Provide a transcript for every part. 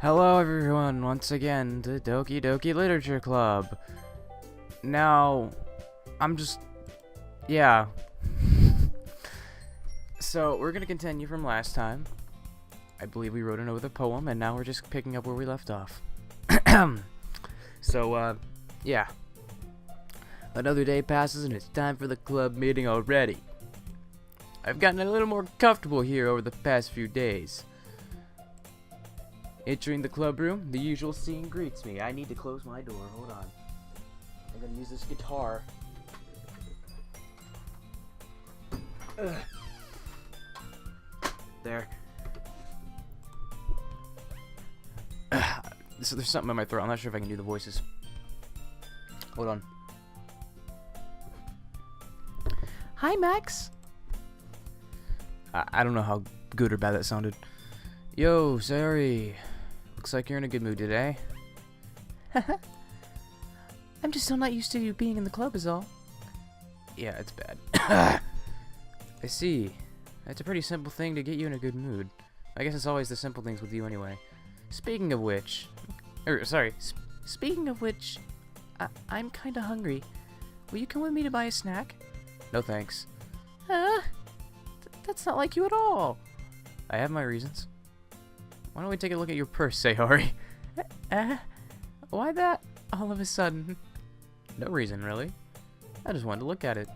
Hello everyone, once again to Doki Doki Literature Club. Now, yeah. So, we're gonna continue from last time. I believe we wrote another poem, and now we're just picking up where we left off. So, yeah. Another day passes and it's time for the club meeting already. I've gotten a little more comfortable here over the past few days. Entering the club room, the usual scene greets me. I need to close my door. Hold on. I'm gonna use this guitar. Ugh. There. So there's something in my throat. I'm not sure if I can do the voices. Hold on. Hi, Max. I don't know how good or bad that sounded. Yo, sorry. Looks like you're in a good mood today. I'm just still not used to you being in the club is all. Yeah, it's bad. I see. That's a pretty simple thing to get you in a good mood. I guess it's always the simple things with you anyway. Speaking of which... Speaking of which... I'm kinda hungry. Will you come with me to buy a snack? No thanks. That's not like you at all. I have my reasons. Why don't we take a look at your purse, Sayori? Why that all of a sudden? No reason, really. I just wanted to look at it.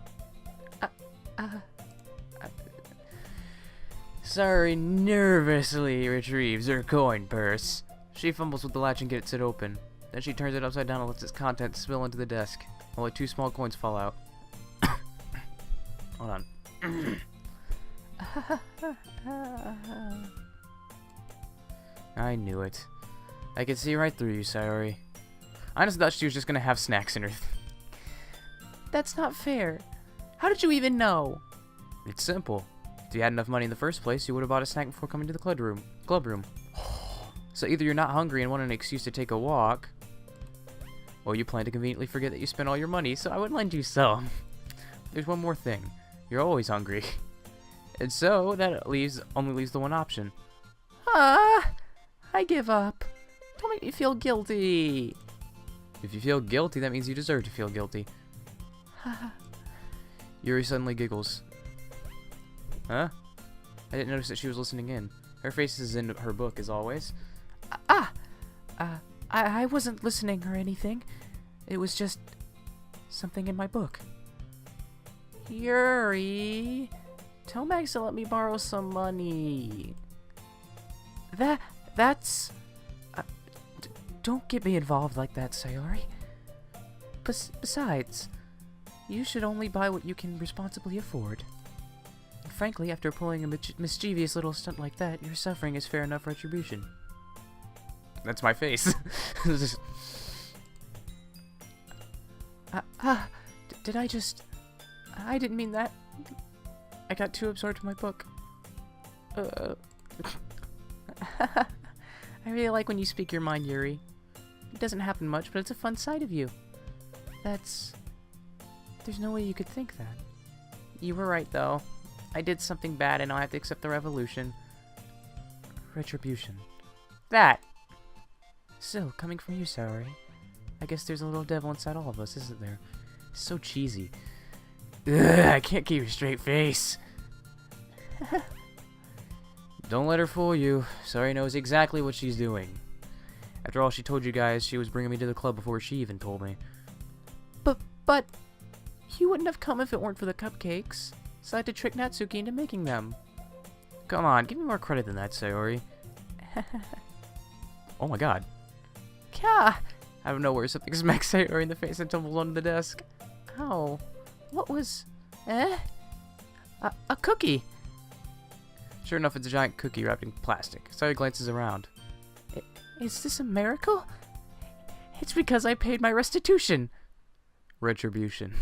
Sayori nervously retrieves her coin purse. She fumbles with the latch and gets it open. Then she turns it upside down and lets its contents spill into the desk. Only 2 small coins fall out. Hold on. I knew it. I could see right through you, Sayori. I honestly thought she was just gonna have snacks in her. That's not fair. How did you even know? It's simple. If you had enough money in the first place, you would have bought a snack before coming to the club room. So either you're not hungry and want an excuse to take a walk, or you plan to conveniently forget that you spent all your money, so I would lend you some. There's one more thing. You're always hungry. And so, that only leaves the one option. I give up. Don't make me feel guilty. If you feel guilty, that means you deserve to feel guilty. Yuri suddenly giggles. Huh? I didn't notice that she was listening in. Her face is in her book, as always. I wasn't listening or anything. It was just something in my book. Yuri, tell Max to let me borrow some money. That's... don't get me involved like that, Sayori. Besides, you should only buy what you can responsibly afford. And frankly, after pulling a mischievous little stunt like that, your suffering is fair enough retribution. That's my face. Did I just... I didn't mean that. I got too absorbed in my book. I really like when you speak your mind, Yuri. It doesn't happen much, but it's a fun side of you. There's no way you could think that. You were right, though. I did something bad, and I'll have to accept the retribution. That! Still, coming from you, Sayori. I guess there's a little devil inside all of us, isn't there? It's so cheesy. Ugh, I can't keep a straight face. Don't let her fool you. Sayori knows exactly what she's doing. After all, she told you guys she was bringing me to the club before she even told me. But you wouldn't have come if it weren't for the cupcakes. So I had to trick Natsuki into making them. Come on, give me more credit than that, Sayori. Oh my god. Kah! Out of nowhere, something smacks Sayori in the face and tumbles onto the desk. Ow. What was... A cookie! Sure enough, it's a giant cookie wrapped in plastic. Sayori glances around. Is this a miracle? It's because I paid my restitution. Retribution.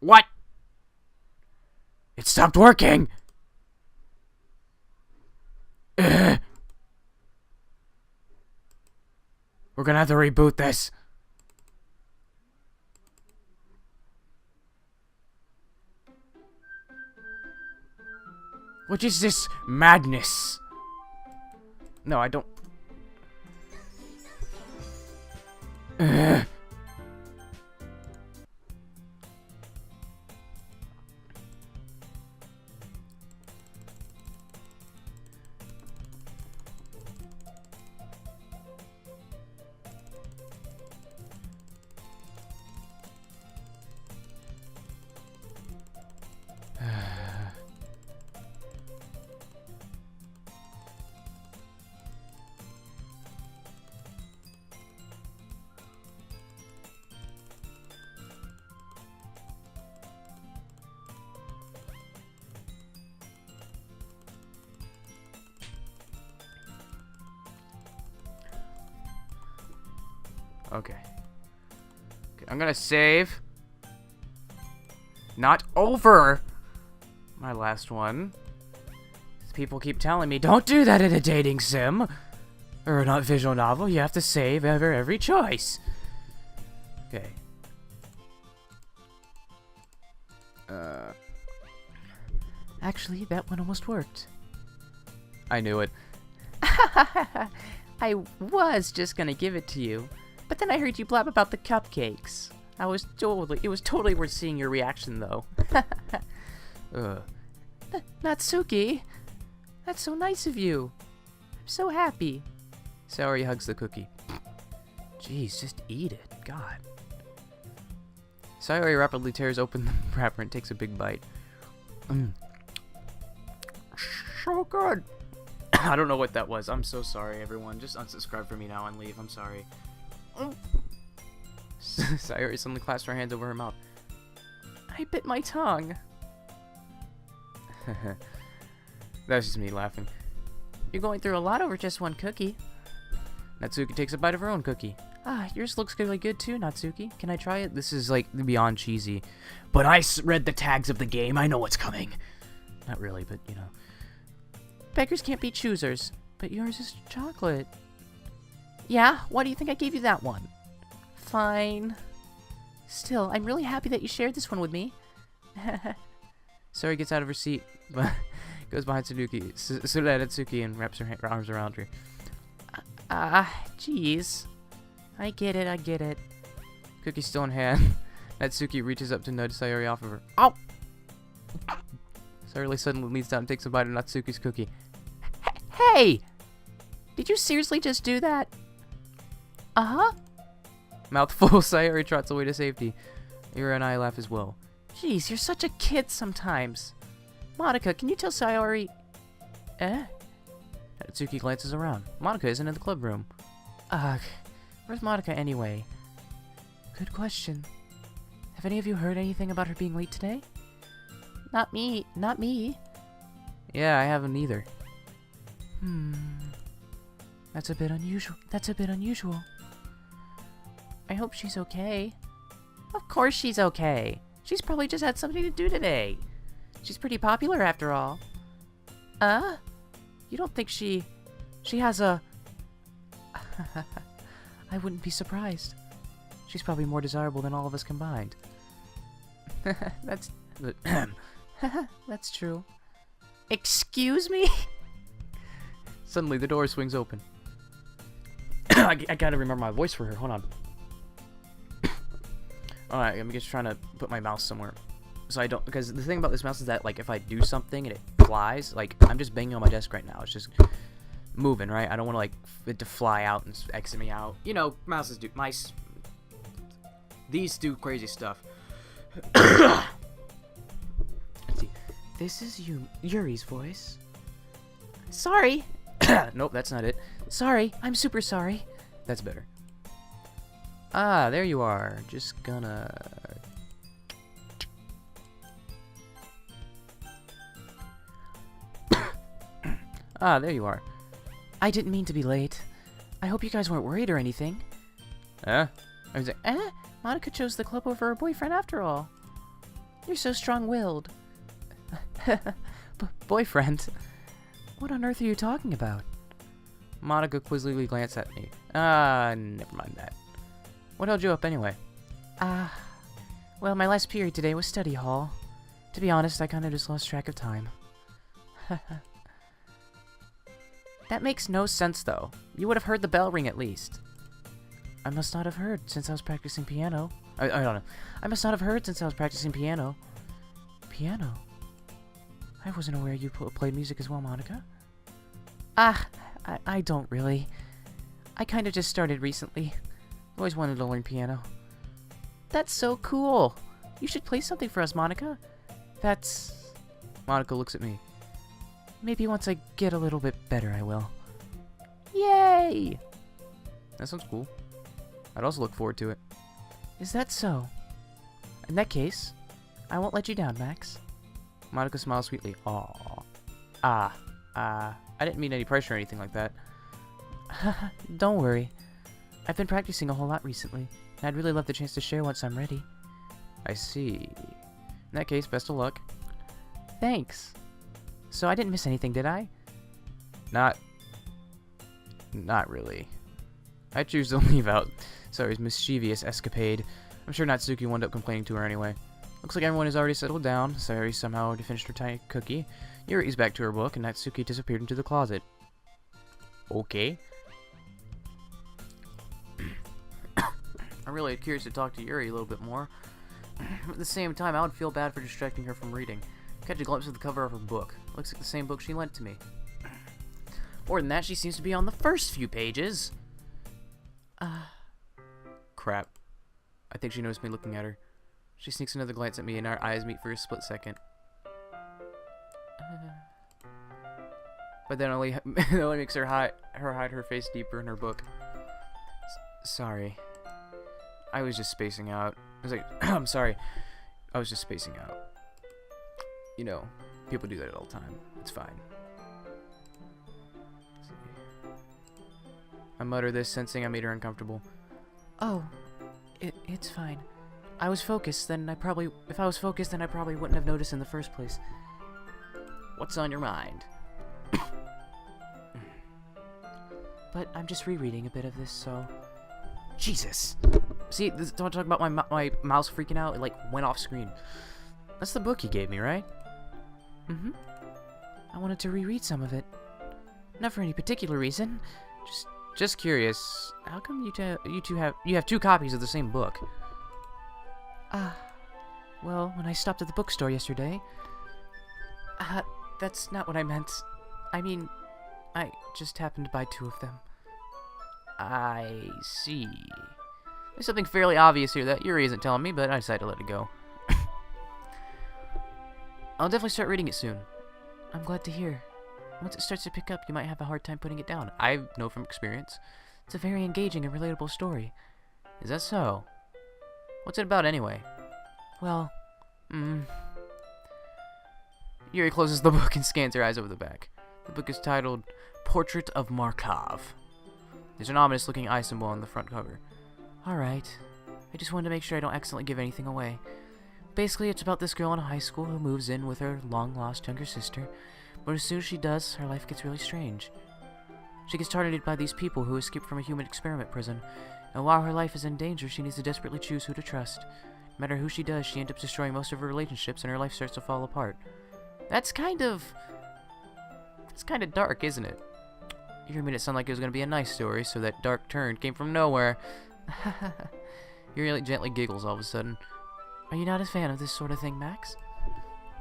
What? It stopped working! We're gonna have to reboot this. What is this madness? No, I don't. Ugh. Okay. I'm gonna save. Not over. My last one. People keep telling me, don't do that in a dating sim. Or not visual novel. You have to save every choice. Okay. Actually, that one almost worked. I knew it. I was just gonna give it to you. But then I heard you blab about the cupcakes. It was totally worth seeing your reaction, though. Natsuki, that's so nice of you. I'm so happy. Saori hugs the cookie. Jeez, just eat it. God. Saori rapidly tears open the wrapper and takes a big bite. So good. I don't know what that was. I'm so sorry, everyone. Just unsubscribe for me now and leave. I'm sorry. Saori suddenly clasped her hands over her mouth. I bit my tongue. That's just me laughing. You're going through a lot over just one cookie. Natsuki takes a bite of her own cookie. Ah, yours looks really good too, Natsuki. Can I try it? This is like beyond cheesy. But I read the tags of the game. I know what's coming. Not really, but you know. Beggars can't be choosers. But yours is chocolate. Yeah? Why do you think I gave you that one? Fine. Still, I'm really happy that you shared this one with me. Saori gets out of her seat, but goes behind Natsuki and wraps her arms around her. Jeez. I get it. Cookie still in hand. Natsuki reaches up to nudge Saori off of her. Ow! Saori suddenly leans down and takes a bite of Natsuki's cookie. Hey! Did you seriously just do that? Uh-huh. Mouthful, Saori trots away to safety. Ira and I laugh as well. Jeez, you're such a kid sometimes. Monica, can you tell Saori... Natsuki glances around. Monica isn't in the club room. Ugh. Where's Monica anyway? Good question. Have any of you heard anything about her being late today? Not me. Yeah, I haven't either. That's a bit unusual. I hope she's okay. Of course she's okay. She's probably just had something to do today. She's pretty popular after all. You don't think she has a... I wouldn't be surprised. She's probably more desirable than all of us combined. That's true. Excuse me? Suddenly the door swings open. I gotta remember my voice for her. Hold on. Alright, I'm just trying to put my mouse somewhere. So I don't... Because the thing about this mouse is that, like, if I do something and it flies, like, I'm just banging on my desk right now. It's just moving, right? I don't want to, like, it to fly out and exit me out. You know, mouses do... Mice... These do crazy stuff. Let's see. This is Yuri's voice. Sorry. Nope, that's not it. Sorry. I'm super sorry. That's better. Ah, there you are. Just gonna... Ah, there you are. I didn't mean to be late. I hope you guys weren't worried or anything. I was like, Monica chose the club over her boyfriend after all. You're so strong-willed. Boyfriend? What on earth are you talking about? Monica quizzically glanced at me. Never mind that. What held you up anyway? Well, my last period today was study hall. To be honest, I kind of just lost track of time. That makes no sense, though. You would have heard the bell ring at least. I must not have heard since I was practicing piano. I don't know. I must not have heard since I was practicing piano. Piano? I wasn't aware you played music as well, Monica. I don't really. I kind of just started recently. Always wanted to learn piano. That's so cool. You should play something for us, Monica. That's... Monica looks at me. Maybe once I get a little bit better, I will. Yay! That sounds cool. I'd also look forward to it. Is that so? In that case, I won't let you down, Max. Monica smiles sweetly. Aww. I didn't mean any pressure or anything like that. Don't worry. I've been practicing a whole lot recently, and I'd really love the chance to share once I'm ready. I see. In that case, best of luck. Thanks. So I didn't miss anything, did I? Not really. I choose to leave out Sayori's mischievous escapade. I'm sure Natsuki wound up complaining to her anyway. Looks like everyone has already settled down. Sayori somehow finished her tiny cookie. Yuri's back to her book, and Natsuki disappeared into the closet. Okay. I'm really curious to talk to Yuri a little bit more. At the same time, I would feel bad for distracting her from reading. Catch a glimpse of the cover of her book. Looks like the same book she lent to me. More than that, she seems to be on the first few pages. Crap. I think she noticed me looking at her. She sneaks another glance at me, and our eyes meet for a split second. But then it only makes her hide her face deeper in her book. Sorry. I was just spacing out. I was like, I'm sorry. I was just spacing out. You know, people do that all the time. It's fine. I mutter this, sensing I made her uncomfortable. Oh, it's fine. I was focused, then if I was focused, then I probably wouldn't have noticed in the first place. What's on your mind? But I'm just rereading a bit of this, so... Jesus! See, don't talk about my mouse freaking out. It, like, went off screen. That's the book you gave me, right? Mm-hmm. I wanted to reread some of it. Not for any particular reason. Just curious. How come you have two copies of the same book? Well, when I stopped at the bookstore yesterday... that's not what I meant. I mean, I just happened to buy two of them. I see. There's something fairly obvious here that Yuri isn't telling me, but I decided to let it go. I'll definitely start reading it soon. I'm glad to hear. Once it starts to pick up, you might have a hard time putting it down. I know from experience. It's a very engaging and relatable story. Is that so? What's it about anyway? Well, Yuri closes the book and scans her eyes over the back. The book is titled Portrait of Markov. There's an ominous-looking eye symbol on the front cover. Alright. I just wanted to make sure I don't accidentally give anything away. Basically, it's about this girl in high school who moves in with her long-lost younger sister, but as soon as she does, her life gets really strange. She gets targeted by these people who escaped from a human experiment prison, and while her life is in danger, she needs to desperately choose who to trust. No matter who she does, she ends up destroying most of her relationships, and her life starts to fall apart. That's kind of dark, isn't it? You made it sound like it was going to be a nice story, so that dark turn came from nowhere. Yuri gently giggles all of a sudden. Are you not a fan of this sort of thing, Max?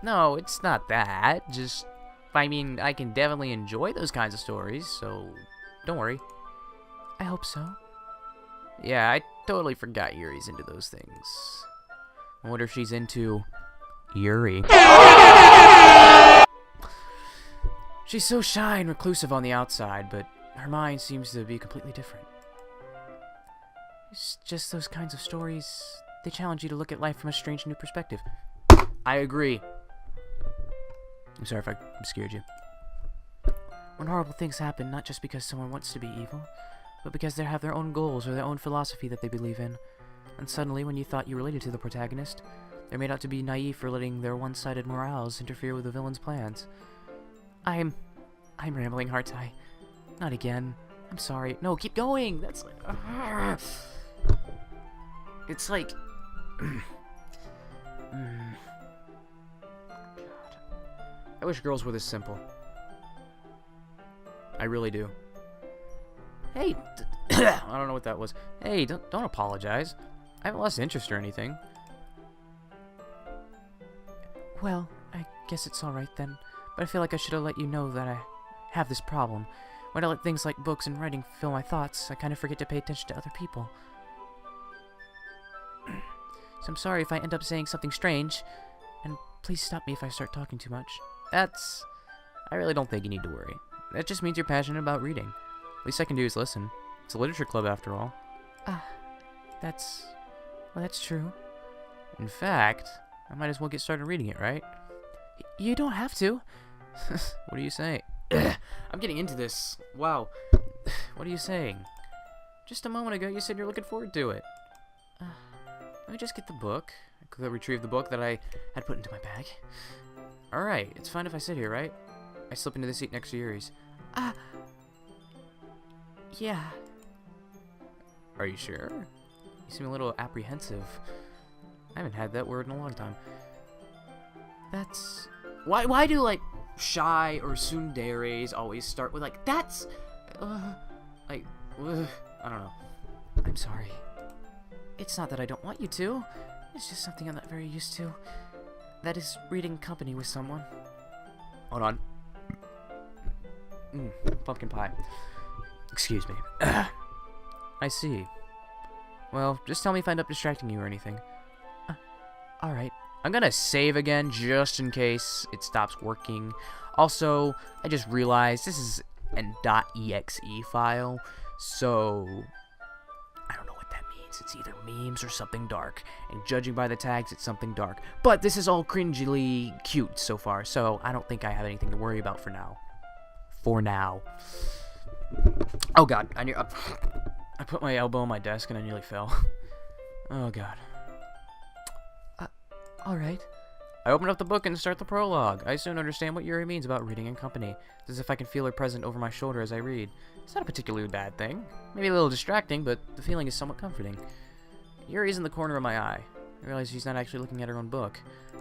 No, it's not that. Just, I mean, I can definitely enjoy those kinds of stories, so don't worry. I hope so. Yeah, I totally forgot Yuri's into those things. I wonder if she's into Yuri. She's so shy and reclusive on the outside, but her mind seems to be completely different. It's just those kinds of stories, they challenge you to look at life from a strange new perspective. I agree. I'm sorry if I scared you. When horrible things happen, not just because someone wants to be evil, but because they have their own goals or their own philosophy that they believe in. And suddenly, when you thought you related to the protagonist, they're made out to be naive for letting their one-sided morals interfere with the villain's plans. I'm rambling, aren't I? Not again. I'm sorry. No, keep going! That's like... It's like... God. I wish girls were this simple. I really do. Hey, I don't know what that was. Hey, don't apologize. I haven't lost interest or anything. Well, I guess it's alright then. But I feel like I should have let you know that I have this problem. When I let things like books and writing fill my thoughts, I kind of forget to pay attention to other people. So I'm sorry if I end up saying something strange. And please stop me if I start talking too much. I really don't think you need to worry. That just means you're passionate about reading. Least I can do is listen. It's a literature club after all. Well, that's true. In fact, I might as well get started reading it, right? You don't have to. What are you saying? I'm getting into this. Wow. What are you saying? Just a moment ago, you said you're looking forward to it. Let me just get the book. I quickly retrieve the book that I had put into my bag. Alright, it's fine if I sit here, right? I slip into the seat next to Yuri's. Yeah. Are you sure? You seem a little apprehensive. I haven't had that word in a long time. That's... Why do, like, shy or tsunderes always start with, like, that's... I don't know. I'm sorry. It's not that I don't want you to. It's just something I'm not very used to. That is reading company with someone. Hold on. Pumpkin pie. Excuse me. I see. Well, just tell me if I end up distracting you or anything. Alright. I'm gonna save again just in case it stops working. Also, I just realized this is an .exe file, so I don't know what that means. It's either memes or something dark, and judging by the tags, it's something dark. But this is all cringily cute so far, so I don't think I have anything to worry about for now. Oh god, I put my elbow on my desk and I nearly fell. Oh god. Alright. I open up the book and start the prologue. I soon understand what Yuri means about reading in company. It's as if I can feel her present over my shoulder as I read. It's not a particularly bad thing. Maybe a little distracting, but the feeling is somewhat comforting. Yuri's in the corner of my eye. I realize she's not actually looking at her own book.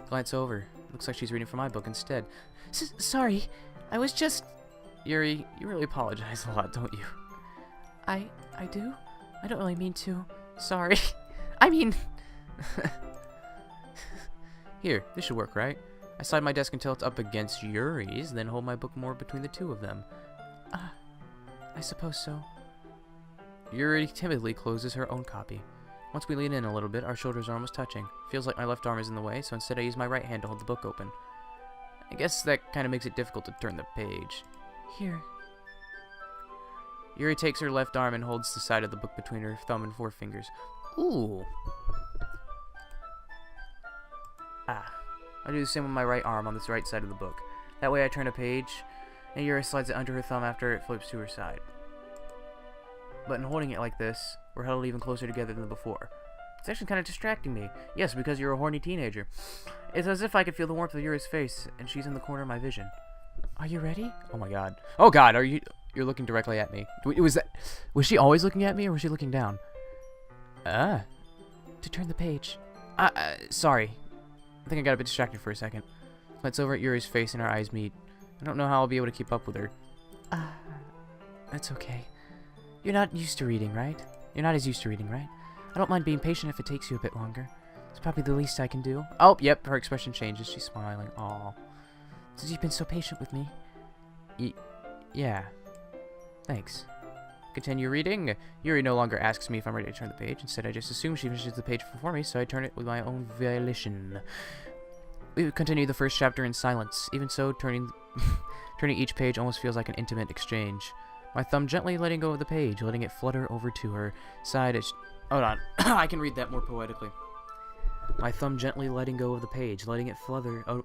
Glance over. Looks like she's reading from my book instead. Sorry. I was just... Yuri, you really apologize a lot, don't you? I do? I don't really mean to. Sorry. I mean... Here, this should work, right? I slide my desk until it's up against Yuri's, then hold my book more between the two of them. I suppose so. Yuri timidly closes her own copy. Once we lean in a little bit, our shoulders are almost touching. Feels like my left arm is in the way, so instead I use my right hand to hold the book open. I guess that kind of makes it difficult to turn the page. Here. Yuri takes her left arm and holds the side of the book between her thumb and forefingers. Ooh. I do the same with my right arm on this right side of the book. That way I turn a page, and Yuri slides it under her thumb after it flips to her side. But in holding it like this, we're held even closer together than before. It's actually kind of distracting me. Yes, because you're a horny teenager. It's as if I could feel the warmth of Yuri's face, and she's in the corner of my vision. Are you ready? Oh my god. Oh god, you're looking directly at me. Was she always looking at me, or was she looking down? To turn the page. Sorry. I think I got a bit distracted for a second. Glance over at Yuri's face and our eyes meet. I don't know how I'll be able to keep up with her. That's okay. You're not used to reading, right? You're not as used to reading, right? I don't mind being patient if it takes you a bit longer. It's probably the least I can do. Oh, yep, her expression changes. She's smiling. Aw. Since you've been so patient with me. Yeah. Thanks. Continue reading. Yuri no longer asks me if I'm ready to turn the page. Instead, I just assume she finishes the page before me, so I turn it with my own volition. We continue the first chapter in silence. Even so, turning each page almost feels like an intimate exchange. My thumb gently letting go of the page, letting it flutter over to her side as... Hold on. I can read that more poetically. My thumb gently letting go of the page, letting it flutter... Oh,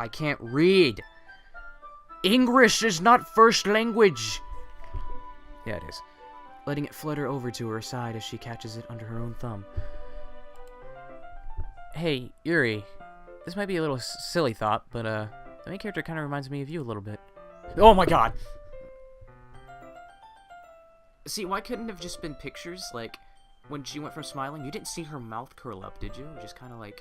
I can't read! English is not first language! Yeah, it is. Letting it flutter over to her side as she catches it under her own thumb. Hey, Yuri. This might be a little silly thought, but, the main character kind of reminds me of you a little bit. Oh my god! See, why couldn't it have just been pictures? Like, when she went from smiling, you didn't see her mouth curl up, did you? It was just kind of like...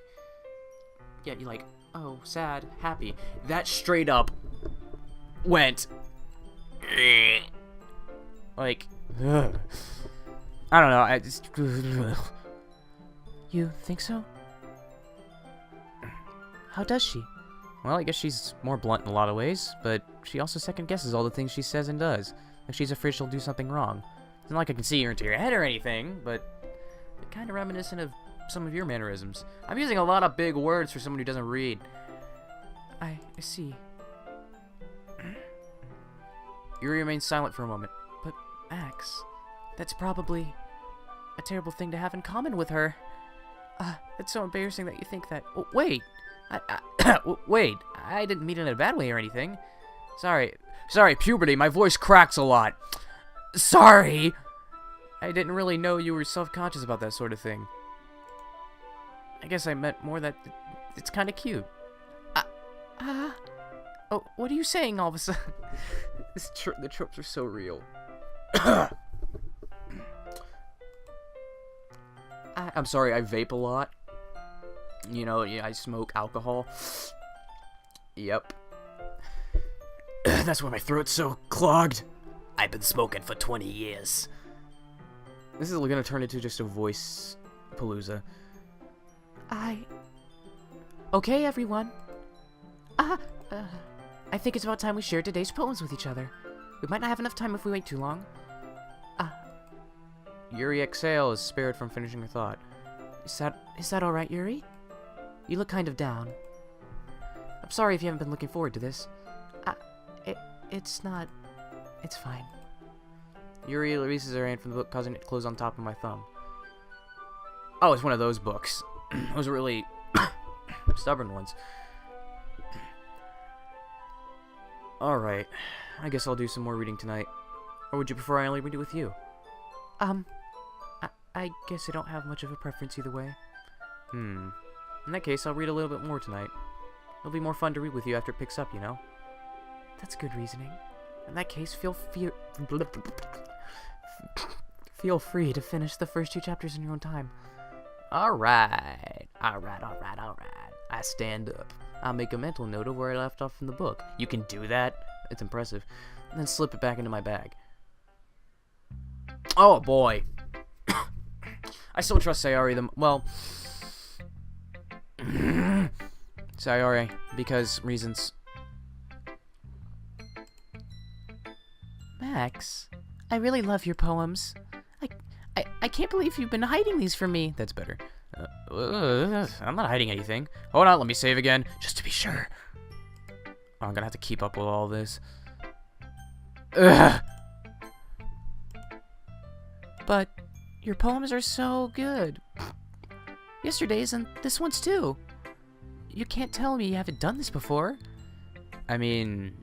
Yeah, you're like, oh, sad, happy. That straight up went... Like, ugh. I don't know, I just... You think so? How does she? Well, I guess she's more blunt in a lot of ways, but she also second-guesses all the things she says and does. Like she's afraid she'll do something wrong. It's not like I can see her into your head or anything, but they're kind of reminiscent of some of your mannerisms. I'm using a lot of big words for someone who doesn't read. I see. Yuri remains silent for a moment. But, Max, that's probably a terrible thing to have in common with her. It's so embarrassing that you think that. Oh, wait! Wait, I didn't mean it in a bad way or anything. Sorry, puberty, my voice cracks a lot. Sorry! I didn't really know you were self-conscious about that sort of thing. I guess I meant more that it's kind of cute. Oh, what are you saying all of a sudden? The tropes are so real. I'm sorry, I vape a lot. You know, yeah, I smoke alcohol. Yep. That's why my throat's so clogged. I've been smoking for 20 years. This is gonna turn into just a voice palooza. Okay, everyone. I think it's about time we shared today's poems with each other. We might not have enough time if we wait too long. Yuri exhales, spared from finishing her thought. Is that alright, Yuri? You look kind of down. I'm sorry if you haven't been looking forward to this. It's not... It's fine. Yuri releases her hand from the book, causing it to close on top of my thumb. Oh, it's one of those books. Those really stubborn ones. Alright. I guess I'll do some more reading tonight. Or would you prefer I only read it with you? I guess I don't have much of a preference either way. In that case, I'll read a little bit more tonight. It'll be more fun to read with you after it picks up, you know? That's good reasoning. In that case, feel free to finish the first 2 chapters in your own time. Alright. I stand up. I'll make a mental note of where I left off from the book. You can do that? It's impressive. And then slip it back into my bag. Oh boy. I still trust Sayori well... Sayori, because reasons. Max, I really love your poems. I can't believe you've been hiding these from me. That's better. I'm not hiding anything. Hold on, let me save again, just to be sure. Oh, I'm gonna have to keep up with all this. Ugh. But your poems are so good. Yesterday's and this one's too. You can't tell me you haven't done this before. I mean,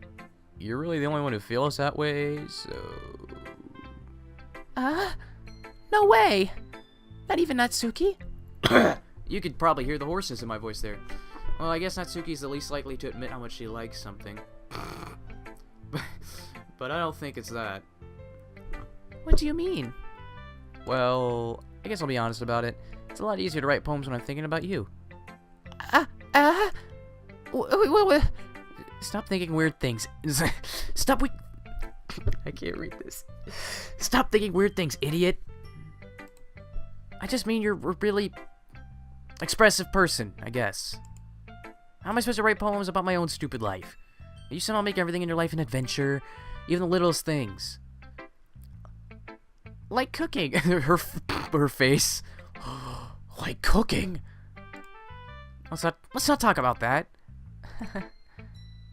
you're really the only one who feels that way, so... No way! Not even Natsuki? You could probably hear the hoarseness in my voice there. Well, I guess Natsuki's the least likely to admit how much she likes something. But I don't think it's that. What do you mean? Well, I guess I'll be honest about it. It's a lot easier to write poems when I'm thinking about you. Stop thinking weird things. I can't read this. Stop thinking weird things, idiot. I just mean you're a really expressive person, I guess. How am I supposed to write poems about my own stupid life? You somehow make everything in your life an adventure, even the littlest things. Like cooking. her face. Like cooking. Let's not talk about that.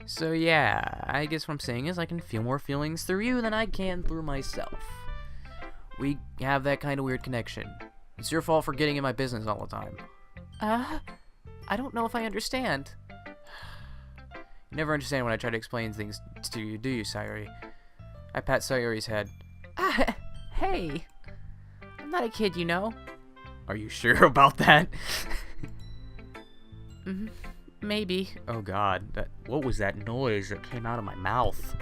So yeah, I guess what I'm saying is I can feel more feelings through you than I can through myself. We have that kind of weird connection. It's your fault for getting in my business all the time. I don't know if I understand. You never understand when I try to explain things to you, do you, Sayori? I pat Sayori's head. Hey. I'm not a kid, you know. Are you sure about that? Maybe. Oh god, what was that noise that came out of my mouth?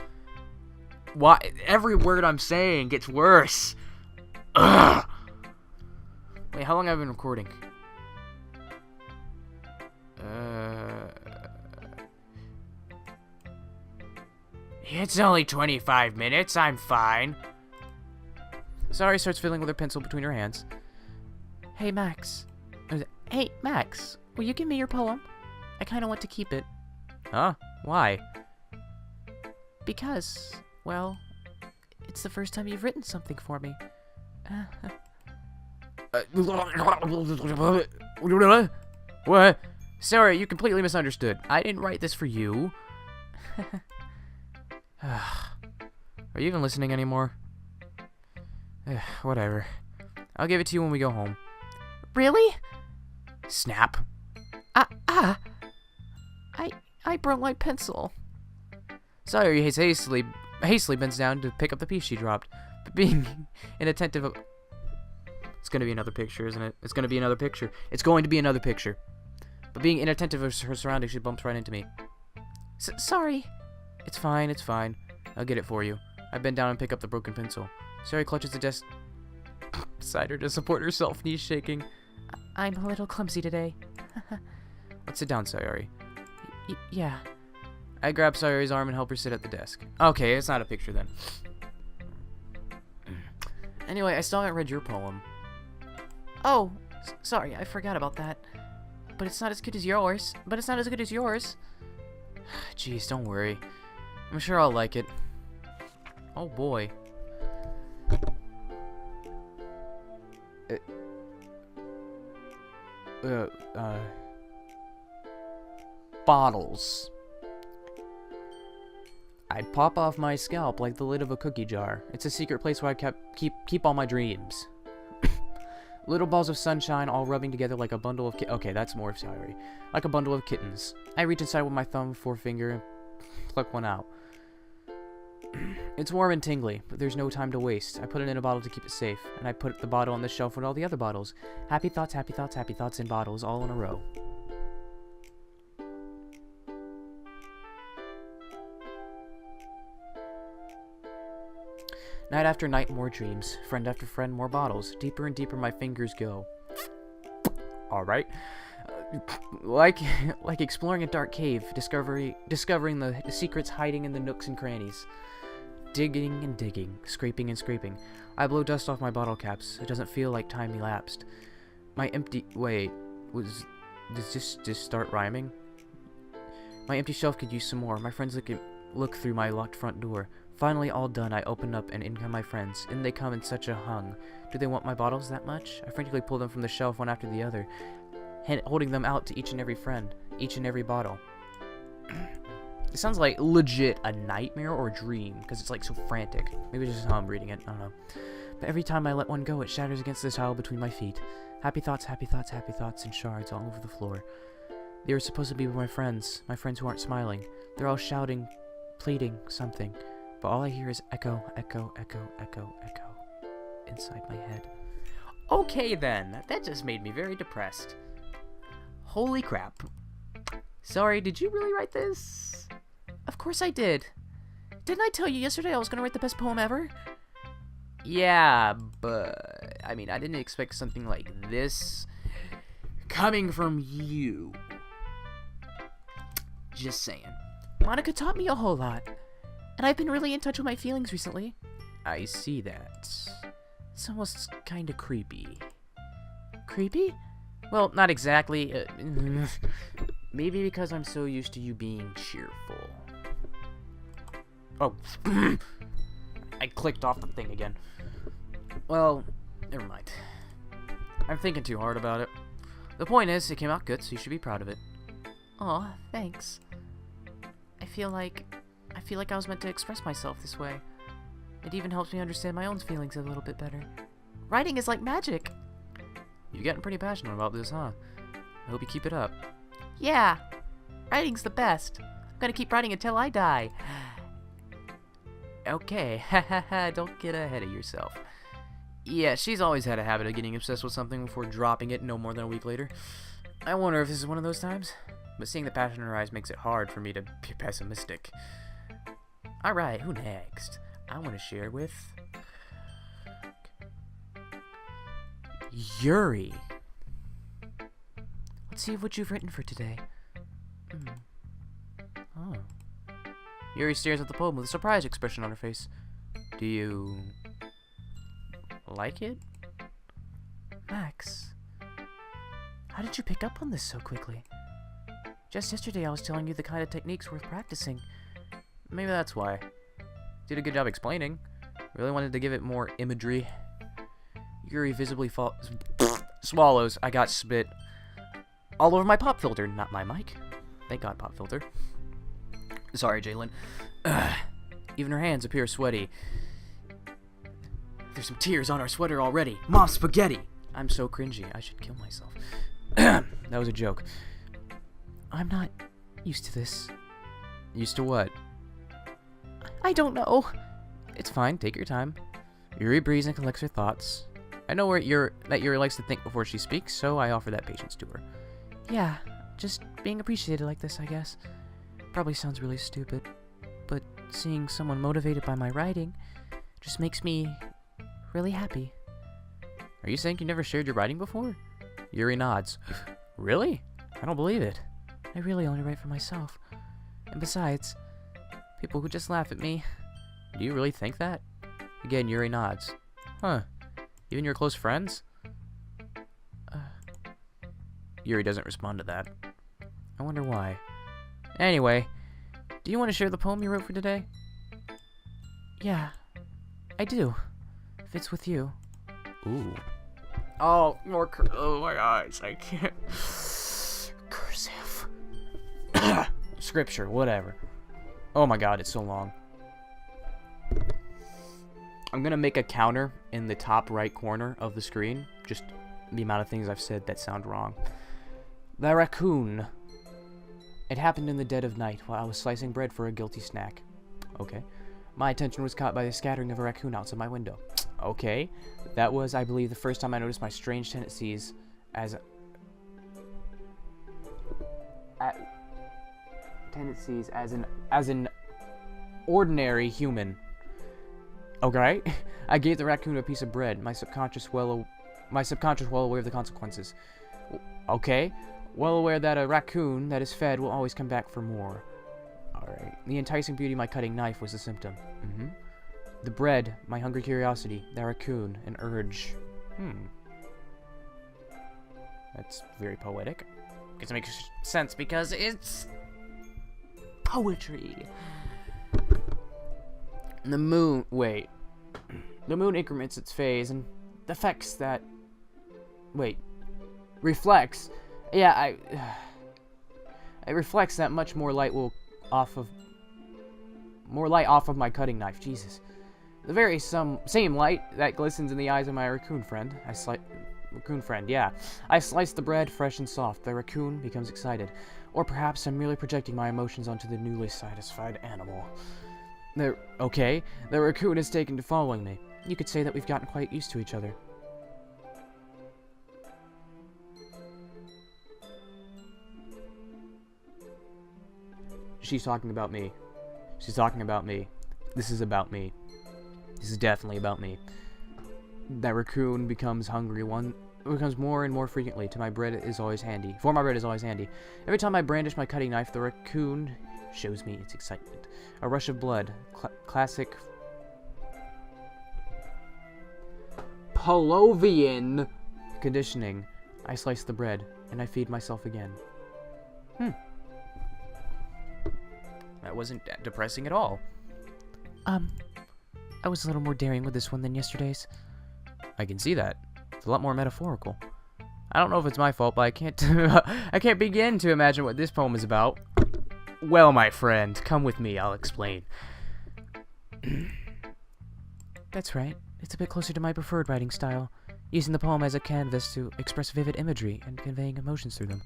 Why? Every word I'm saying gets worse. Ugh. Wait, how long have I been recording? It's only 25 minutes. I'm fine. Sayori starts fiddling with her pencil between her hands. Hey, Max. Hey, Max. Will you give me your poem? I kind of want to keep it. Huh? Why? Because, well, it's the first time you've written something for me. What? Sorry, you completely misunderstood. I didn't write this for you. Are you even listening anymore? Whatever. I'll give it to you when we go home. Really? Snap. I broke my pencil. Sorry, hastily bends down to pick up the piece she dropped. But being inattentive of... It's gonna be another picture, isn't it? It's gonna be another picture. It's going to be another picture. But being inattentive of her surroundings, she bumps right into me. Sorry. It's fine, it's fine. I'll get it for you. I bend down and pick up the broken pencil. Sayori clutches the desk beside her to support herself, knees shaking. I'm a little clumsy today. Let's sit down, Sayori. Yeah. I grab Sayori's arm and help her sit at the desk. Okay, it's not a picture then. Anyway, I still haven't read your poem. Oh, sorry, I forgot about that. But it's not as good as yours. Jeez, don't worry. I'm sure I'll like it. Oh boy. Bottles. I'd pop off my scalp like the lid of a cookie jar. It's a secret place where I keep all my dreams. Little balls of sunshine all rubbing together like a bundle of okay, that's more sorry. Like a bundle of kittens. I reach inside with my thumb, forefinger, and pluck one out. It's warm and tingly, but there's no time to waste. I put it in a bottle to keep it safe, and I put the bottle on the shelf with all the other bottles. Happy thoughts, happy thoughts, happy thoughts in bottles, all in a row. Night after night, more dreams. Friend after friend, more bottles. Deeper and deeper my fingers go. Alright. Like exploring a dark cave, discovering the secrets hiding in the nooks and crannies. Digging and digging, scraping and scraping. I blow dust off my bottle caps. It doesn't feel like time elapsed. My empty... Wait, does this just start rhyming? My empty shelf could use some more. My friends look through my locked front door. Finally, all done, I open up, and in come my friends. In they come in such a hung. Do they want my bottles that much? I frantically pull them from the shelf one after the other, holding them out to each and every friend, each and every bottle. It sounds like legit a nightmare or a dream, because it's like so frantic. Maybe it's just how I'm reading it, I don't know. But every time I let one go, it shatters against the tile between my feet. Happy thoughts, happy thoughts, happy thoughts, and shards all over the floor. They were supposed to be my friends who aren't smiling. They're all shouting, pleading, something. But all I hear is echo, echo, echo, echo, echo inside my head. Okay then, that just made me very depressed. Holy crap. Sorry, did you really write this? Of course I did. Didn't I tell you yesterday I was gonna write the best poem ever? Yeah, but I mean, I didn't expect something like this coming from you. Just saying. Monica taught me a whole lot. And I've been really in touch with my feelings recently. I see that. It's almost kind of creepy. Creepy? Well, not exactly. Maybe because I'm so used to you being cheerful. Oh. I clicked off the thing again. Well, never mind. I'm thinking too hard about it. The point is, it came out good, so you should be proud of it. Aw, thanks. I feel like I was meant to express myself this way. It even helps me understand my own feelings a little bit better. Writing is like magic. You're getting pretty passionate about this, huh? I hope you keep it up. Yeah. Writing's the best. I'm gonna keep writing until I die. Okay, hahaha, don't get ahead of yourself. Yeah, she's always had a habit of getting obsessed with something before dropping it no more than a week later. I wonder if this is one of those times. But seeing the passion in her eyes makes it hard for me to be pessimistic. Alright, who next? I want to share with... Yuri. Let's see what you've written for today. Oh. Yuri stares at the poem with a surprised expression on her face. Do you... like it? Max, how did you pick up on this so quickly? Just yesterday I was telling you the kind of techniques worth practicing. Maybe that's why. Did a good job explaining. Really wanted to give it more imagery. Yuri visibly swallows. I got spit all over my pop filter, not my mic. Thank God, pop filter. Sorry, Jalen. Even her hands appear sweaty. There's some tears on our sweater already. Mom, spaghetti! I'm so cringy. I should kill myself. That was a joke. I'm not used to this. Used to what? I don't know. It's fine. Take your time. Yuri breathes and collects her thoughts. I know that Yuri likes to think before she speaks, so I offer that patience to her. Yeah, just being appreciated like this, I guess. Probably sounds really stupid, but seeing someone motivated by my writing just makes me really happy. Are you saying you never shared your writing before? Yuri nods. Really? I don't believe it. I really only write for myself. And besides, people would just laugh at me. Do you really think that? Again, Yuri nods. Huh. Even your close friends? Yuri doesn't respond to that. I wonder why. Anyway, do you want to share the poem you wrote for today? Yeah, I do. If it's with you. Ooh. Oh, more oh my eyes, I can't. Cursive. Scripture, whatever. Oh my god, it's so long. I'm gonna make a counter in the top right corner of the screen. Just the amount of things I've said that sound wrong. The raccoon. It happened in the dead of night while I was slicing bread for a guilty snack. Okay. My attention was caught by the scattering of a raccoon outside my window. Okay. That was, I believe, the first time I noticed my strange tendencies as an ordinary human. Okay? I gave the raccoon a piece of bread. My subconscious well aware of the consequences. Okay? Well aware that a raccoon that is fed will always come back for more. Alright. The enticing beauty of my cutting knife was the symptom. The bread, my hungry curiosity. The raccoon, an urge. That's very poetic. It makes sense because it's poetry. The moon... Wait. The moon increments its phase and affects that... Wait. Reflects. Yeah, it reflects that much more light will off of my cutting knife. Jesus. The very same light that glistens in the eyes of my raccoon friend. Yeah. I slice the bread fresh and soft. The raccoon becomes excited. Or perhaps I'm merely projecting my emotions onto the newly satisfied animal. The raccoon has taken to following me. You could say that we've gotten quite used to each other. She's talking about me. She's talking about me. This is about me. This is definitely about me. That raccoon becomes becomes more and more frequently. For my bread is always handy. Every time I brandish my cutting knife, the raccoon shows me its excitement. A rush of blood. Classic Pavlovian conditioning. I slice the bread, and I feed myself again. That wasn't depressing at all. I was a little more daring with this one than yesterday's. I can see that. It's a lot more metaphorical. I don't know if it's my fault, but I can't I can't begin to imagine what this poem is about. Well, my friend, come with me, I'll explain. That's right. It's a bit closer to my preferred writing style, using the poem as a canvas to express vivid imagery and conveying emotions through them.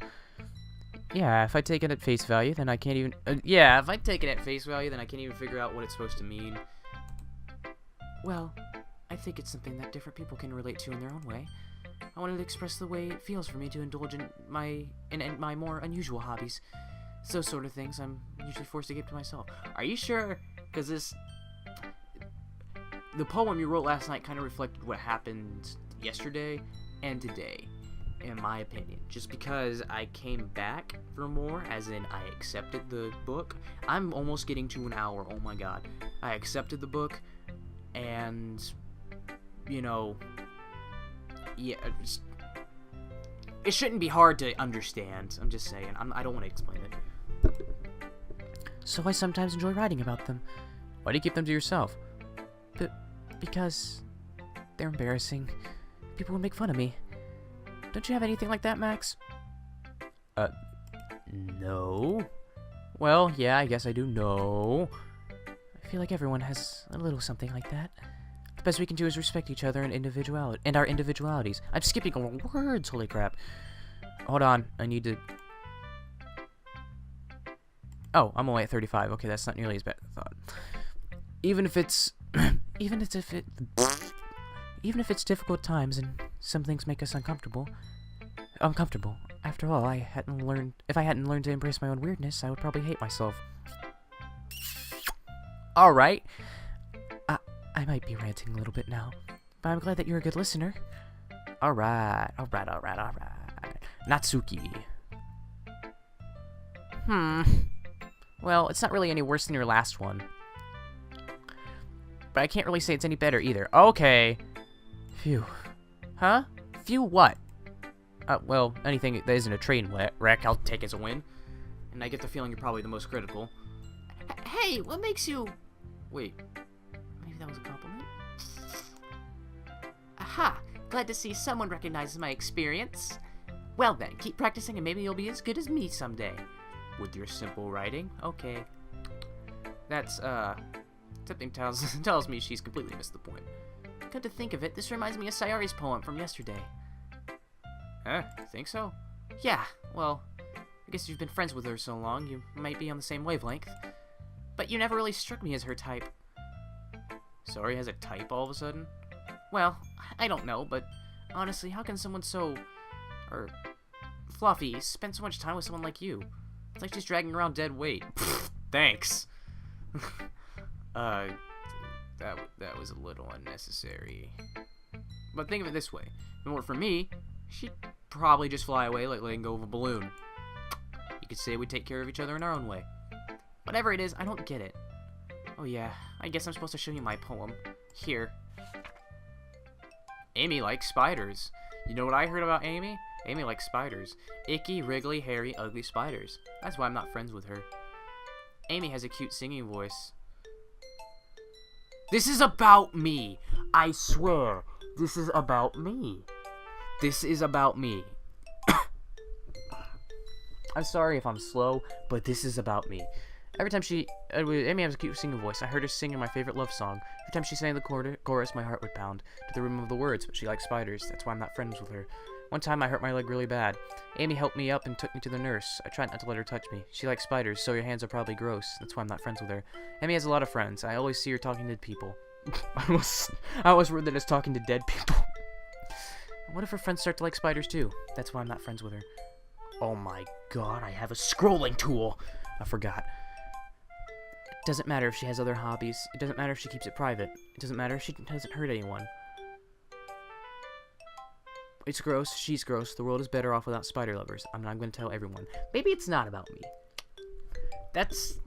Yeah, if I take it at face value, then I can't even... if I take it at face value, then I can't even figure out what it's supposed to mean. Well, I think it's something that different people can relate to in their own way. I wanted to express the way it feels for me to indulge in my more unusual hobbies. It's those sort of things I'm usually forced to keep to myself. Are you sure? Because the poem you wrote last night kind of reflected what happened yesterday and today. in my opinion. Just because I came back for more, as in I accepted the book. I'm almost getting to an hour, oh my god. I accepted the book, and, you know, yeah, it shouldn't be hard to understand. I'm just saying. I don't want to explain it. So I sometimes enjoy writing about them. Why do you keep them to yourself? Because they're embarrassing. People will make fun of me. Don't you have anything like that, Max? No. Well, yeah, I guess I do know. I feel like everyone has a little something like that. The best we can do is respect each other and our individualities. I'm skipping over words, holy crap. Hold on, I need to... Oh, I'm only at 35. Okay, that's not nearly as bad as I thought. Even if it's difficult times and some things make us uncomfortable. After all, if I hadn't learned to embrace my own weirdness, I would probably hate myself. All right. I might be ranting a little bit now, but I'm glad that you're a good listener. All right. Natsuki. Well, it's not really any worse than your last one. But I can't really say it's any better either. Okay. Phew. Huh? Phew what? Well, anything that isn't a train wreck, I'll take as a win. And I get the feeling you're probably the most critical. Hey, what makes you... Wait, maybe that was a compliment? Aha! Glad to see someone recognizes my experience. Well then, keep practicing and maybe you'll be as good as me someday. With your simple writing? Okay. That's, something tells me she's completely missed the point. Come to think of it, this reminds me of Sayari's poem from yesterday. Huh? Think so? Yeah, well, I guess you've been friends with her so long, you might be on the same wavelength. But you never really struck me as her type. Sorry, has a type all of a sudden? Well, I don't know, but honestly, how can someone so... fluffy spend so much time with someone like you? It's like she's dragging around dead weight. Thanks. That was a little unnecessary. But think of it this way. If it weren't for me, she'd probably just fly away like letting go of a balloon. You could say we take care of each other in our own way. Whatever it is, I don't get it. Oh yeah, I guess I'm supposed to show you my poem. Here. Amy likes spiders. You know what I heard about Amy? Amy likes spiders. Icky, wriggly, hairy, ugly spiders. That's why I'm not friends with her. Amy has a cute singing voice. This is about me. I swear. This is about me. This is about me. I'm sorry if I'm slow, but this is about me. Every time Amy has a cute singing voice. I heard her singing my favorite love song. Every time she sang the chorus, my heart would pound to the rhythm of the words, but she likes spiders. That's why I'm not friends with her. One time I hurt my leg really bad. Amy helped me up and took me to the nurse. I tried not to let her touch me. She likes spiders, so your hands are probably gross. That's why I'm not friends with her. Amy has a lot of friends. I always see her talking to people. I always read that as talking to dead people. What if her friends start to like spiders too? That's why I'm not friends with her. Oh my god, I have a scrolling tool! I forgot. It doesn't matter if she has other hobbies. It doesn't matter if she keeps it private. It doesn't matter if she doesn't hurt anyone. It's gross. She's gross. The world is better off without spider lovers. I'm not going to tell everyone. Maybe it's not about me. That's...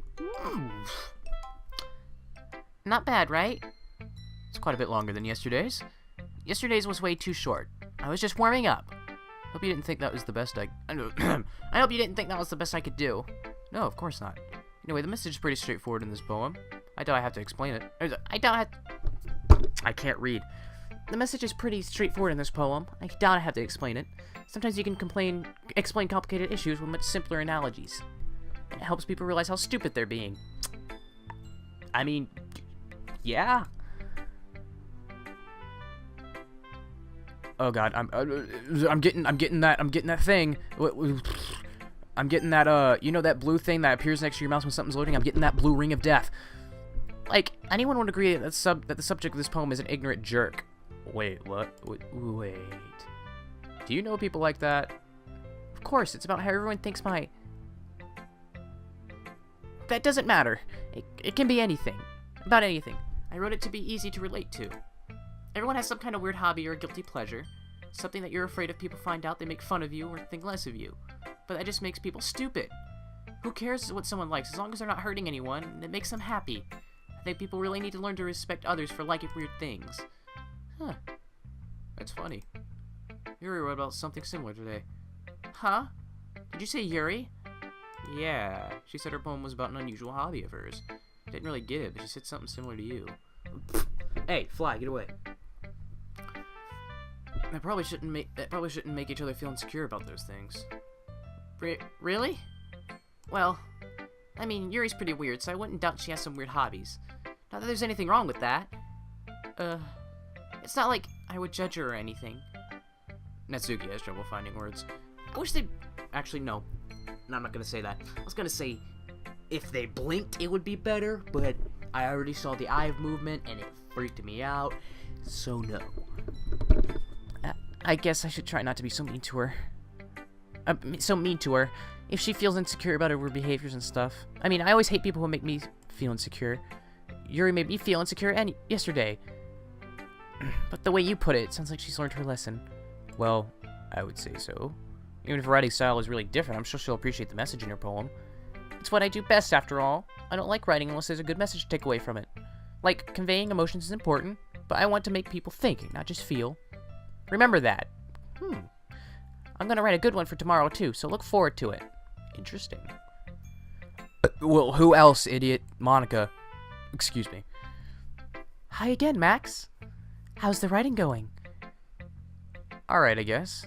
Not bad, right? It's quite a bit longer than yesterday's. Yesterday's was way too short. I was just warming up. Hope you didn't think that was the best I hope you didn't think that was the best I could do. No, of course not. Anyway, the message is pretty straightforward in this poem. I doubt I have to explain it. I can't read. The message is pretty straightforward in this poem. I doubt I have to explain it. Sometimes you can explain complicated issues with much simpler analogies. It helps people realize how stupid they're being. I mean, yeah. Oh god, I'm getting that thing. I'm getting that you know that blue thing that appears next to your mouse when something's loading. I'm getting that blue ring of death. Like, anyone would agree that the subject of this poem is an ignorant jerk. Wait, what? Wait. Do you know people like that? Of course, it's about how everyone thinks my... That doesn't matter. It can be anything. About anything. I wrote it to be easy to relate to. Everyone has some kind of weird hobby or a guilty pleasure. Something that you're afraid if people find out they make fun of you or think less of you. But that just makes people stupid. Who cares what someone likes as long as they're not hurting anyone and it makes them happy? I think people really need to learn to respect others for liking weird things. Huh. That's funny. Yuri wrote about something similar today. Huh? Did you say Yuri? Yeah. She said her poem was about an unusual hobby of hers. Didn't really get it, but she said something similar to you. Hey, Fly, get away. That probably shouldn't make each other feel insecure about those things. Really? Well, I mean, Yuri's pretty weird, so I wouldn't doubt she has some weird hobbies. Not that there's anything wrong with that. It's not like I would judge her or anything. Natsuki has trouble finding words. I wish they... Actually, no. No, I'm not gonna say that. I was gonna say, if they blinked, it would be better, but I already saw the eye movement, and it freaked me out, so no. I guess I should try not to be so mean to her. If she feels insecure about her behaviors and stuff. I mean, I always hate people who make me feel insecure. Yuri made me feel insecure yesterday. But the way you put it, it sounds like she's learned her lesson. Well, I would say so. Even if her writing style is really different, I'm sure she'll appreciate the message in your poem. It's what I do best, after all. I don't like writing unless there's a good message to take away from it. Like, conveying emotions is important, but I want to make people think, not just feel. Remember that. I'm gonna write a good one for tomorrow, too, so look forward to it. Interesting. Well, who else, idiot? Monica. Excuse me. Hi again, Max. How's the writing going? Alright, I guess.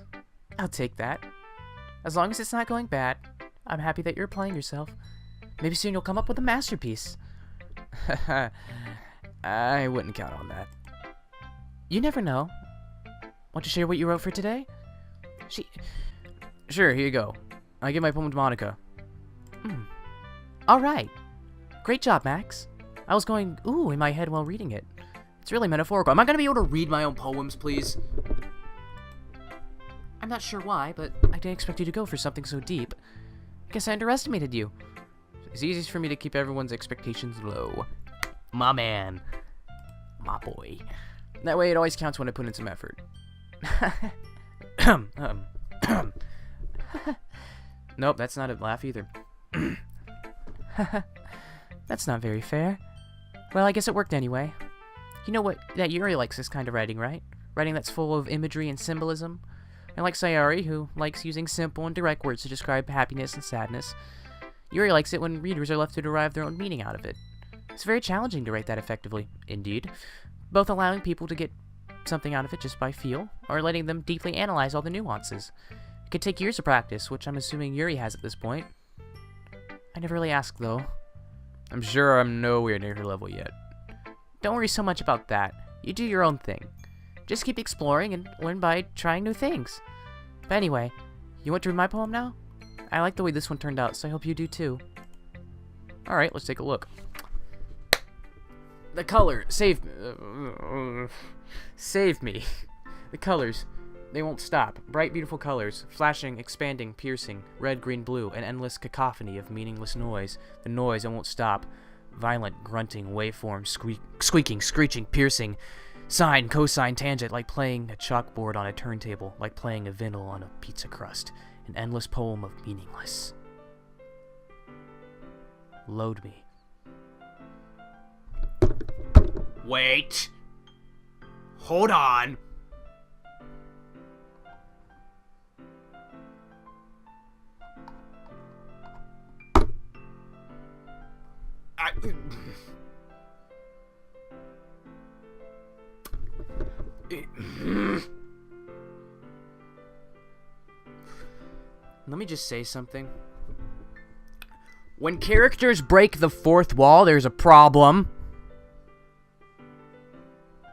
I'll take that. As long as it's not going bad, I'm happy that you're applying yourself. Maybe soon you'll come up with a masterpiece. I wouldn't count on that. You never know. Want to share what you wrote for today? Sure, here you go. I give my poem to Monica. Alright. Great job, Max. I was going, ooh, in my head while reading it. It's really metaphorical. Am I gonna be able to read my own poems, please? I'm not sure why, but I didn't expect you to go for something so deep. Guess I underestimated you. It's easiest for me to keep everyone's expectations low. My man. My boy. That way it always counts when I put in some effort. Nope, that's not a laugh either. That's not very fair. Well, I guess it worked anyway. You know what? That Yuri likes this kind of writing, right? Writing that's full of imagery and symbolism. And like Sayori, who likes using simple and direct words to describe happiness and sadness, Yuri likes it when readers are left to derive their own meaning out of it. It's very challenging to write that effectively, indeed. Both allowing people to get something out of it just by feel, or letting them deeply analyze all the nuances. It could take years of practice, which I'm assuming Yuri has at this point. I never really asked, though. I'm sure I'm nowhere near her level yet. Don't worry so much about that. You do your own thing. Just keep exploring and learn by trying new things. But anyway, you want to read my poem now? I like the way this one turned out, so I hope you do too. Alright, let's take a look. The color, save me. The colors, they won't stop. Bright, beautiful colors, flashing, expanding, piercing, red, green, blue, an endless cacophony of meaningless noise. The noise, it won't stop. Violent, grunting, waveform, squeaking, screeching, piercing. Sine, cosine, tangent, like playing a chalkboard on a turntable, like playing a vinyl on a pizza crust. An endless poem of meaningless. Load me. Wait. Hold on. Let me just say something. When characters break the fourth wall, there's a problem.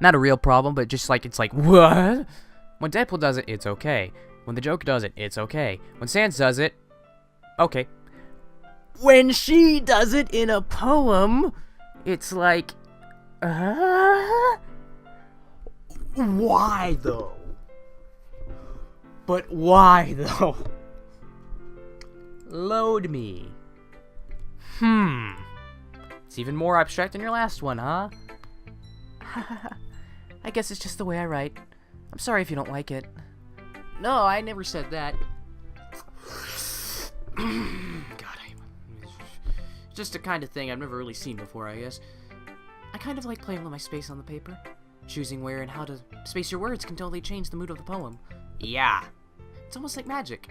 Not a real problem, but just like, it's like, what? When Deadpool does it, it's okay. When the Joker does it, it's okay. When Sans does it, okay. When she does it in a poem, it's like, why though? But why though? Load me. It's even more abstract than your last one, huh? I guess it's just the way I write. I'm sorry if you don't like it. No, I never said that. Just a kind of thing I've never really seen before, I guess. I kind of like playing with my space on the paper. Choosing where and how to space your words can totally change the mood of the poem. Yeah. It's almost like magic.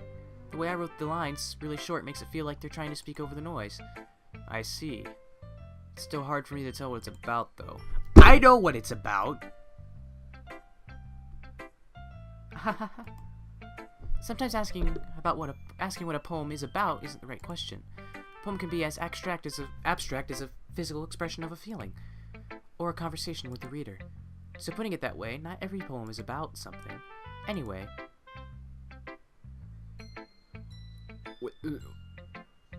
The way I wrote the lines, really short, makes it feel like they're trying to speak over the noise. I see. It's still hard for me to tell what it's about, though. I know what it's about! Sometimes asking what a poem is about isn't the right question. A poem can be as abstract as a physical expression of a feeling, or a conversation with the reader. So putting it that way, not every poem is about something. Anyway,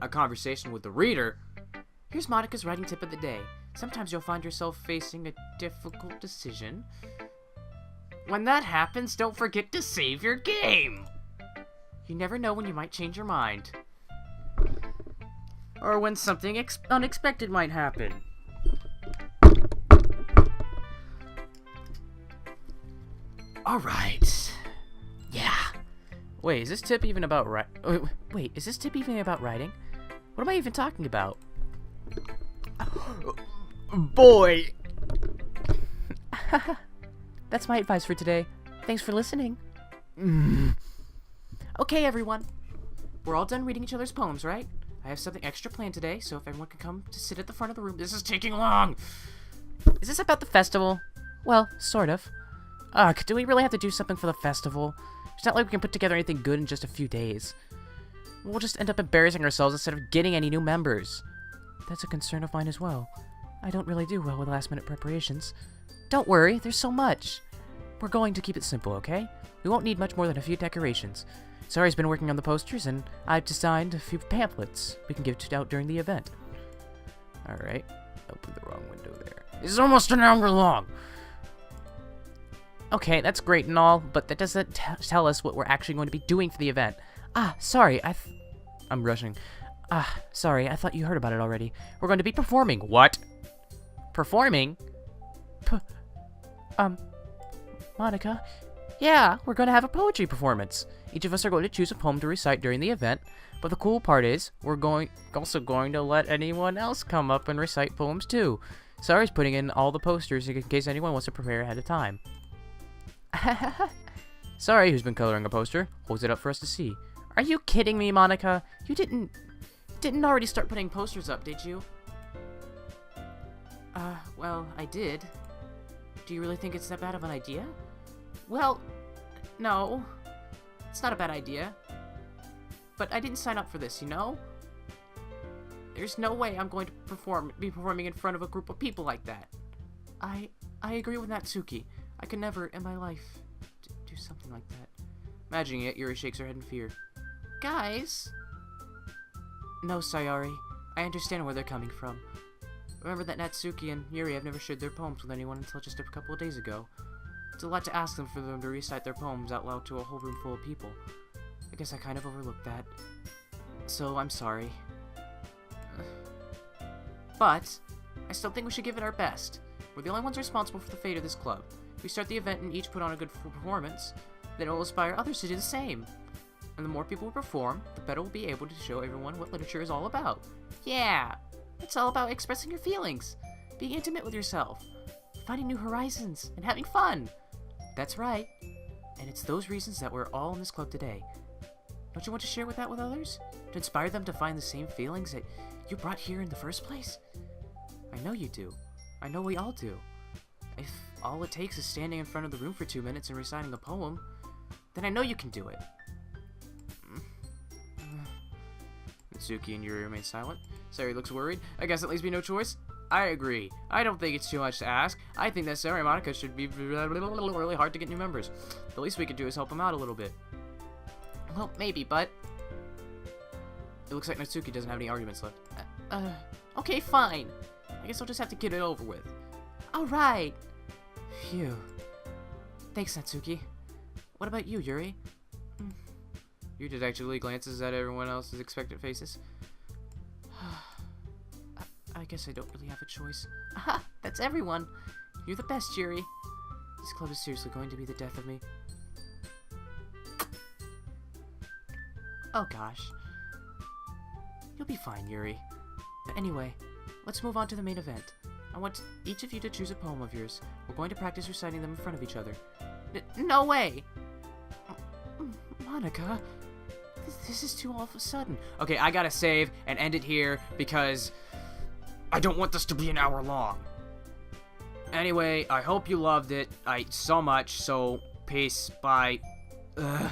a conversation with the reader? Here's Monica's writing tip of the day. Sometimes you'll find yourself facing a difficult decision. When that happens, don't forget to save your game! You never know when you might change your mind. Or when something unexpected might happen. Alright. Yeah. Wait, is this tip even about Wait, is this tip even about writing? What am I even talking about? Boy! That's my advice for today. Thanks for listening. Okay, everyone. We're all done reading each other's poems, right? I have something extra planned today, so if everyone can come to sit at the front of the room. This is taking long! Is this about the festival? Well, sort of. Ugh, do we really have to do something for the festival? It's not like we can put together anything good in just a few days. We'll just end up embarrassing ourselves instead of getting any new members. That's a concern of mine as well. I don't really do well with last-minute preparations. Don't worry, there's so much. We're going to keep it simple, okay? We won't need much more than a few decorations. Sari's been working on the posters, and I've designed a few pamphlets we can give out during the event. Alright. Open the wrong window there. This is almost an hour long! Okay, that's great and all, but that doesn't tell us what we're actually going to be doing for the event. Sorry, I'm rushing. Sorry, I thought you heard about it already. We're going to be performing. What? Performing? Monica? Yeah, we're going to have a poetry performance. Each of us are going to choose a poem to recite during the event, but the cool part is, we're also going to let anyone else come up and recite poems too. Sari's putting in all the posters in case anyone wants to prepare ahead of time. Sari, who's been coloring a poster, holds it up for us to see. Are you kidding me, Monica? You didn't already start putting posters up, did you? Well, I did. Do you really think it's that bad of an idea? Well, no. It's not a bad idea. But I didn't sign up for this, you know? There's no way I'm going to be performing in front of a group of people like that. I agree with Natsuki. I could never in my life do something like that. Imagining it, Yuri shakes her head in fear. Guys? No, Sayori. I understand where they're coming from. Remember that Natsuki and Yuri have never shared their poems with anyone until just a couple of days ago. It's a lot to ask them for them to recite their poems out loud to a whole room full of people. I guess I kind of overlooked that. So, I'm sorry. But, I still think we should give it our best. We're the only ones responsible for the fate of this club. If we start the event and each put on a good performance, then it will inspire others to do the same. And the more people we perform, the better we'll be able to show everyone what literature is all about. Yeah! It's all about expressing your feelings, being intimate with yourself, finding new horizons, and having fun. That's right. And it's those reasons that we're all in this club today. Don't you want to share that with others? To inspire them to find the same feelings that you brought here in the first place? I know you do. I know we all do. If all it takes is standing in front of the room for 2 minutes and reciting a poem, then I know you can do it. Natsuki and Yuri remain silent. Sari looks worried. I guess it leaves me no choice. I agree. I don't think it's too much to ask. I think that Sari and Monica should be really hard to get new members. The least we could do is help them out a little bit. Well, maybe, but... It looks like Natsuki doesn't have any arguments left. Okay, fine. I guess I'll just have to get it over with. Alright. Phew. Thanks, Natsuki. What about you, Yuri? Yuri detectively glances at everyone else's expectant faces. I guess I don't really have a choice. Aha! That's everyone! You're the best, Yuri. This club is seriously going to be the death of me. Oh gosh. You'll be fine, Yuri. Anyway, let's move on to the main event. I want each of you to choose a poem of yours. We're going to practice reciting them in front of each other. No way! Monica, this is too all of a sudden. Okay, I gotta save and end it here because I don't want this to be an hour long. Anyway, I hope you loved it so much, so peace, bye. Ugh.